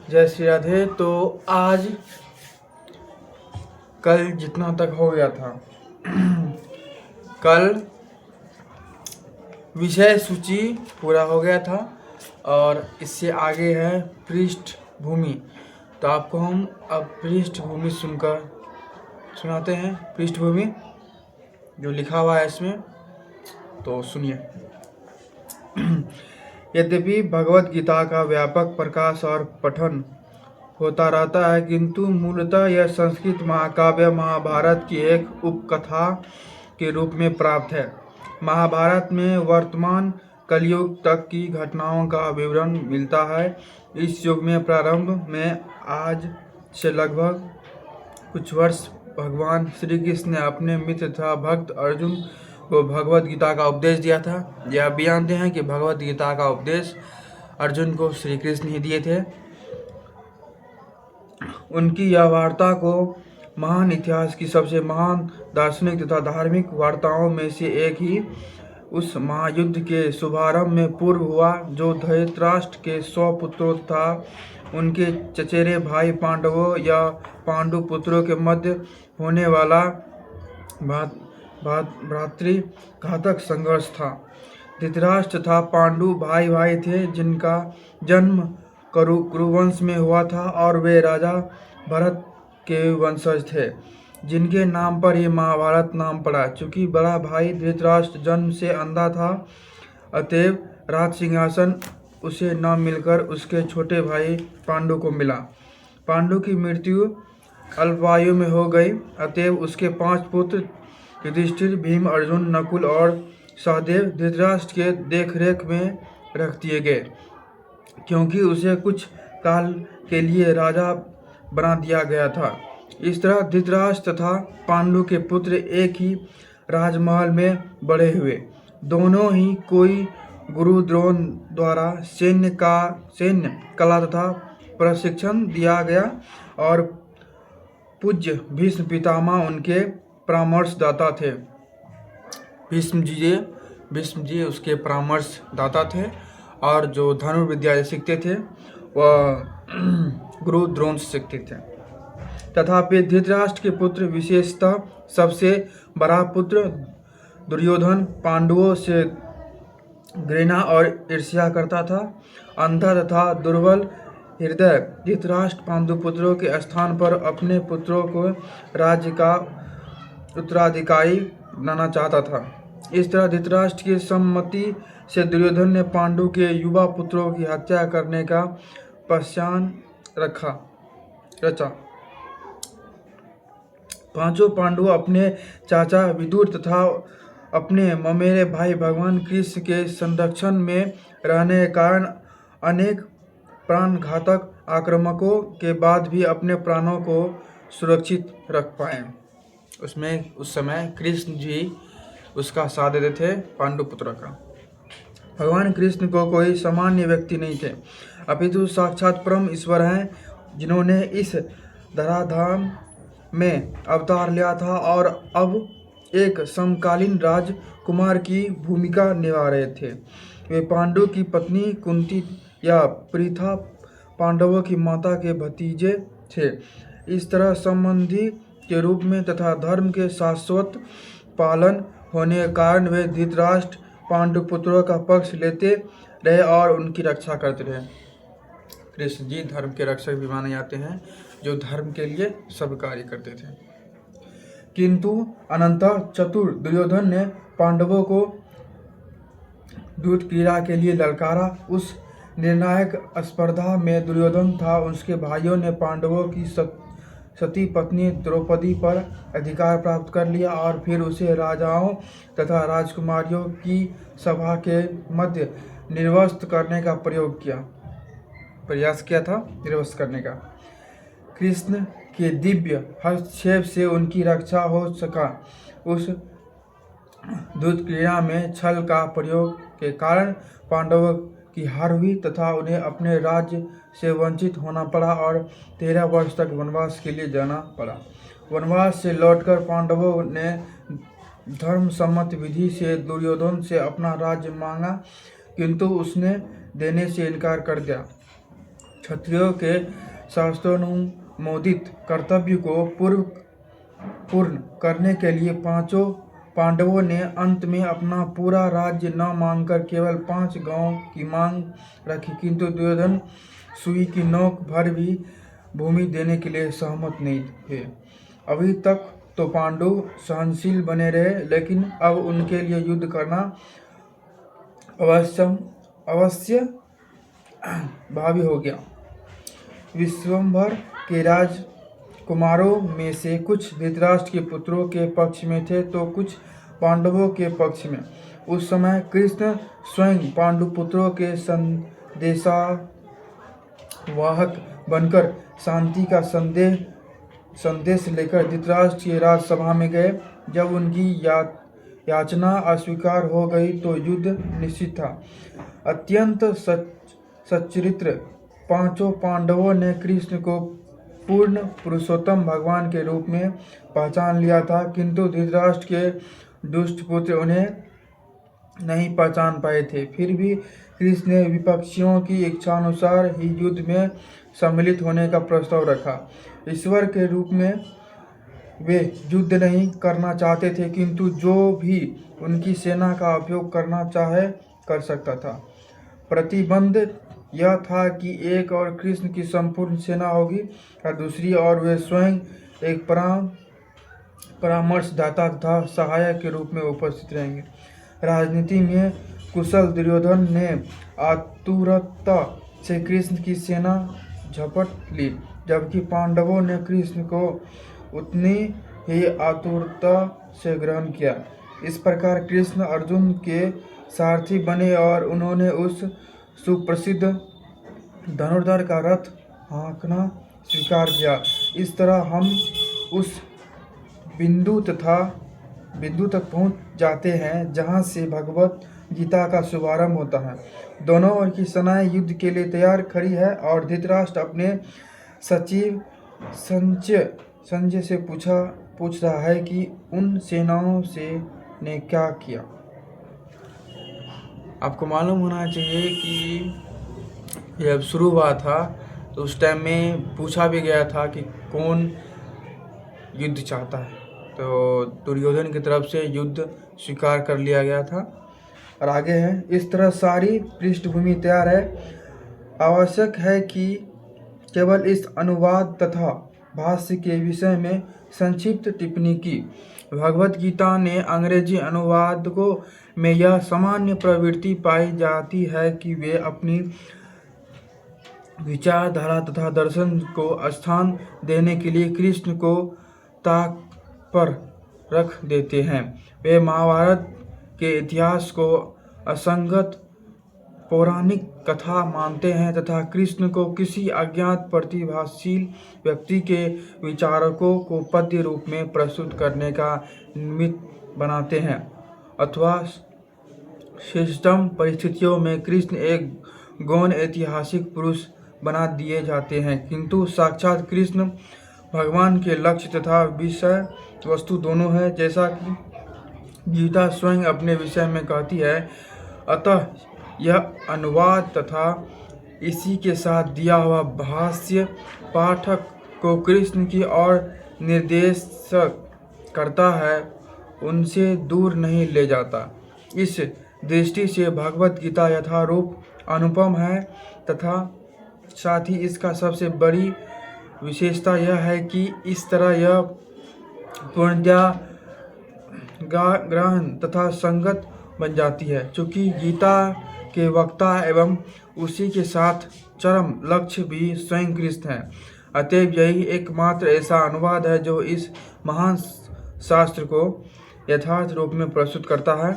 जय श्री राधे। तो आज कल जितना तक हो गया था कल विषय सूची पूरा हो गया था और इससे आगे है पृष्ठभूमि। तो आपको हम अब पृष्ठभूमि सुनाते हैं। पृष्ठभूमि जो लिखा हुआ है इसमें, तो सुनिए। यद्यपि भगवत गीता का व्यापक प्रकाश और पठन होता रहता है, किंतु मूलतः यह संस्कृत महाकाव्य महाभारत की एक उपकथा के रूप में प्राप्त है। महाभारत में वर्तमान कलयुग तक की घटनाओं का विवरण मिलता है। इस युग में प्रारंभ में आज से लगभग कुछ वर्ष भगवान श्री कृष्ण ने अपने मित्र तथा भक्त अर्जुन को भगवत गीता का उपदेश दिया था। यह भी जानते हैं कि भगवत गीता का उपदेश अर्जुन को श्री कृष्ण ही दिए थे। उनकी यह वार्ता को महान इतिहास की सबसे महान दार्शनिक तथा धार्मिक वार्ताओं में से एक ही उस महायुद्ध के शुभारंभ में पूर्व हुआ, जो धृतराष्ट्र के 100 पुत्रों तथा उनके चचेरे भाई पांडवों या पांडु पुत्रों के मध्य होने वाला भ्रातृघातक संघर्ष था। धृतराष्ट्र तथा पांडु भाई भाई थे, जिनका जन्म कुरुवंश में हुआ था और वे राजा भरत के वंशज थे, जिनके नाम पर ही महाभारत नाम पड़ा। चूंकि बड़ा भाई धृतराष्ट्र जन्म से अंधा था, अतएव राज सिंहासन उसे न मिलकर उसके छोटे भाई पांडु को मिला। पांडु की मृत्यु अल्पायु में हो गई, अतएव उसके 5 पुत्र युधिष्ठिर, भीम, अर्जुन, नकुल और सहदेव धृतराष्ट्र के देखरेख में रख दिए गए, क्योंकि उसे कुछ काल के लिए राजा बना दिया गया था। इस तरह धृतराष्ट्र तथा पांडु के पुत्र एक ही राजमहल में बड़े हुए। दोनों ही कोई गुरु द्रोण द्वारा सैन्य कला तथा प्रशिक्षण दिया गया और पूज्य भीष्म पितामह उनके परामर्शदाता थे। भीष्म जी उसके परामर्शदाता थे और जो धनुर्विद्या सीखते थे वह गुरु द्रोण से सीखते थे। तथापि धृतराष्ट्र के पुत्र, विशेषतः सबसे बड़ा पुत्र दुर्योधन, पांडवों से घृणा और ईर्ष्या करता था। अंधा तथा दुर्बल हृदय धृतराष्ट्र पांडुपुत्रों के स्थान पर अपने पुत्रों को राज्य का उत्तराधिकारी बनाना चाहता था। इस तरह धृतराष्ट्र की सम्मति से दुर्योधन ने पांडु के युवा पुत्रों की हत्या करने का पश्चान रचा। पांचों पांडु अपने चाचा विदुर तथा अपने ममेरे भाई भगवान कृष्ण के संरक्षण में रहने के कारण अनेक प्राणघातक आक्रमकों के बाद भी अपने प्राणों को सुरक्षित रख पाए। उस समय कृष्ण जी उसका साथ देते थे पांडुपुत्र का। भगवान कृष्ण को कोई सामान्य व्यक्ति नहीं थे, अपितु साक्षात परम ईश्वर हैं, जिन्होंने इस धराधाम में अवतार लिया था और अब एक समकालीन राजकुमार की भूमिका निभा रहे थे। वे पांडु की पत्नी कुंती या पृथा पांडवों की माता के भतीजे थे। इस तरह संबंधी के रूप में तथा धर्म के शाश्वत पालन होने के कारण वे धृतराष्ट्र पांडुपुत्रों का पक्ष लेते रहे और उनकी रक्षा करते रहे। कृष्ण जी धर्म के रक्षक भी माने जाते हैं, जो धर्म के लिए सब कार्य करते थे। किंतु अनंतः चतुर दुर्योधन ने पांडवों को दूत क्रीड़ा के लिए ललकारा। उस निर्णायक स्पर्धा में दुर्योधन तथा उसके भाइयों ने पांडवों की सती पत्नी द्रौपदी पर अधिकार प्राप्त कर लिया और फिर उसे राजाओं तथा राजकुमारियों की सभा के मध्य निर्वस्त्र करने का प्रयास किया था। कृष्ण के दिव्य हस्तक्षेप से उनकी रक्षा हो सका। उस दूत क्रीड़ा में छल का प्रयोग के कारण पांडवों की हार हुई तथा उन्हें अपने राज्य से वंचित होना पड़ा और 13 वर्ष तक वनवास के लिए जाना पड़ा। वनवास से लौटकर पांडवों ने धर्म सम्मत विधि से दुर्योधन से अपना राज्य मांगा, किंतु उसने देने से इनकार कर दिया। क्षत्रियों के शास्त्रानुमोदित कर्तव्य को पूर्ण करने के लिए पांचों पांडवों ने अंत में अपना पूरा राज्य न मांगकर केवल 5 गांवों की मांग रखी, किंतु दुर्योधन सुई की नोक भर भी भूमि देने के लिए सहमत नहीं थे। अभी तक तो पांडु सहनशील बने रहे, लेकिन अब उनके लिए युद्ध करना अवश्य भावी हो गया। विश्वंभर के राजकुमारों में से कुछ धृतराष्ट्र के पुत्रों के पक्ष में थे तो कुछ पांडवों के पक्ष में। उस समय कृष्ण स्वयं पांडु पुत्रों के संदेशवाहक बनकर शांति का संदेश लेकर धृतराष्ट्र की राजसभा में गए। जब उनकी याचना अस्वीकार हो गई तो युद्ध निश्चित था। अत्यंत सच्चरित्र पांचों पांडवों ने कृष्ण को पूर्ण पुरुषोत्तम भगवान के रूप में पहचान लिया था, किंतु धृतराष्ट्र के दुष्ट पुत्र उन्हें नहीं पहचान पाए थे। फिर भी कृष्ण ने विपक्षियों की इच्छानुसार ही युद्ध में सम्मिलित होने का प्रस्ताव रखा। ईश्वर के रूप में वे युद्ध नहीं करना चाहते थे, किंतु जो भी उनकी सेना का उपयोग करना चाहे कर सकता था। प्रतिबंध यह था कि एक और कृष्ण की संपूर्ण सेना होगी और दूसरी ओर वे स्वयं एक परामर्शदाता तथा सहायक के रूप में उपस्थित रहेंगे। राजनीति में कुशल दुर्योधन ने आतुरता से कृष्ण की सेना झपट ली, जबकि पांडवों ने कृष्ण को उतनी ही आतुरता से ग्रहण किया। इस प्रकार कृष्ण अर्जुन के सारथी बने और उन्होंने उस सुप्रसिद्ध धनुर्धर का रथ हाँकना स्वीकार किया। इस तरह हम उस बिंदु तक पहुंच जाते हैं जहां से भगवत गीता का शुभारंभ होता है। दोनों ओर की सेनाएं युद्ध के लिए तैयार खड़ी है और धृतराष्ट्र अपने सचिव संजय से पूछ रहा है कि उन सेनाओं ने क्या किया। आपको मालूम होना चाहिए कि जब शुरू हुआ था तो उस टाइम में पूछा भी गया था कि कौन युद्ध चाहता है, तो दुर्योधन की तरफ से युद्ध स्वीकार कर लिया गया था। और आगे है, इस तरह सारी पृष्ठभूमि तैयार है। आवश्यक है कि केवल इस अनुवाद तथा भाष्य के विषय में संक्षिप्त टिप्पणी की। भगवत गीता ने अंग्रेजी अनुवादकों में यह सामान्य प्रवृत्ति पाई जाती है कि वे अपनी विचारधारा तथा दर्शन को स्थान देने के लिए कृष्ण को ताक पर रख देते हैं। वे महाभारत के इतिहास को असंगत पौराणिक कथा मानते हैं तथा कृष्ण को किसी अज्ञात प्रतिभाशील व्यक्ति के विचारकों को पद्य रूप में प्रस्तुत करने का निमित्त बनाते हैं, अथवा श्रेष्ठतम परिस्थितियों में कृष्ण एक गौण ऐतिहासिक पुरुष बना दिए जाते हैं, किंतु साक्षात कृष्ण भगवान के लक्ष्य तथा विषय वस्तु दोनों है, जैसा कि गीता स्वयं अपने विषय में कहती है। अतः यह अनुवाद तथा इसी के साथ दिया हुआ भाष्य पाठक को कृष्ण की ओर निर्देश करता है, उनसे दूर नहीं ले जाता। इस दृष्टि से भगवत गीता यथारूप अनुपम है तथा साथ ही इसका सबसे बड़ी विशेषता यह है कि इस तरह यह पूर्णतया ग्रहण तथा संगत बन जाती है। चूँकि गीता के वक्ता एवं उसी के साथ चरम लक्ष्य भी स्वयं कृष्ण है, अतएव यही एकमात्र ऐसा अनुवाद है जो इस महान शास्त्र को यथार्थ रूप में प्रस्तुत करता है।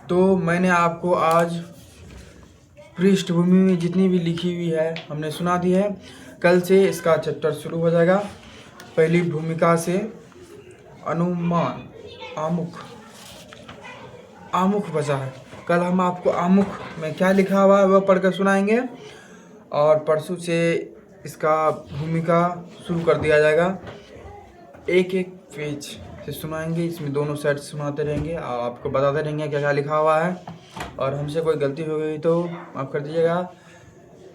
तो मैंने आपको आज पृष्ठभूमि में जितनी भी लिखी हुई है हमने सुना दी है। कल से इसका चैप्टर शुरू हो जाएगा। पहली भूमिका से अनुमान आमुख बचा है। कल हम आपको आमुख में क्या लिखा हुआ है वह पढ़कर सुनाएंगे और परसों से इसका भूमिका शुरू कर दिया जाएगा। एक एक पेज से सुनाएंगे, इसमें दोनों साइड सुनाते रहेंगे और आपको बताते रहेंगे क्या क्या लिखा हुआ है। और हमसे कोई गलती हो गई तो माफ़ कर दीजिएगा।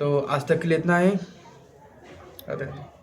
तो आज तक के लिए इतना ही। राधे राधे।